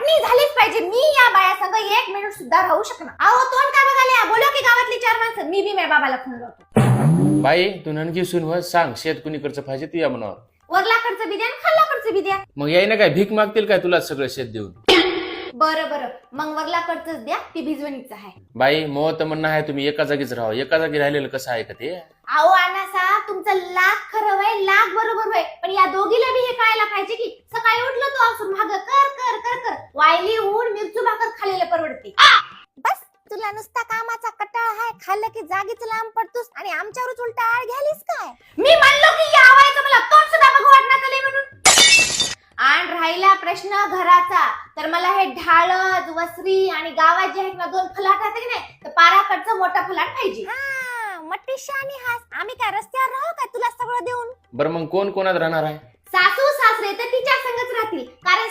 वाटणी झालीच पाहिजे. मी या बाया संग 1 मिनिट सुद्धा राहू शकणार. अहो तोंड का बघायला, बोला की गावातली 4 माणसं. मी बी माझ्या बाबाला फोन लावतो. बाई तू ननकी सून हो, सांग शेत कुणीकडचं पाहिजे तू या मनावर. वरलाकडचं बी द्या आणि खाल्लाकडचं बी द्या. मग याय ना काय भीक मागतील काय तुला सगळं शेत देऊन? बरं बरं, मग वरलाकडचंच द्या, ती भिजवणीचं आहे. बाई मग तर म्हणणं आहे तुम्ही एका जागीच राहा. एका जागी राहिलेलं कसं आहे का ते? अहो अण्णासा, तुमचं लाख खरं वय, लाख बरोबर वय, पण या दोघीला बी हे कळायला पाहिजे की सकाळी उठलं तो असून भाग कर कर कर कर, वायली ऊन मिरचू भाकर खाल्लेलं परवडते. बस तुला नुसता कामाचा कटाळ आहे, खाल्लं की जागीच लांब पडतोस आणि आमच्यावरच उलटा आळ घ्यालीस काय? मी म्हणलो की या वयाचं मला तोंड सुद्धा बघू वाटणार झालंय म्हणून. आणि राहिला प्रश्न घराचा, तर मला हे ढाळज वसरी आणि गावात जे आहेत ना 2 फलाट आहेत की नाही, तर पाराकडचं मोठा फलाट पाहिजे. मट्टीशा आणि हास, आम्ही काय रस्त्यावर राहू काय तुला सगळं देऊन? बरं मग कोण कोणात राहणार आहे? सासू सासरे तर तिच्या संगच राहतील, कारण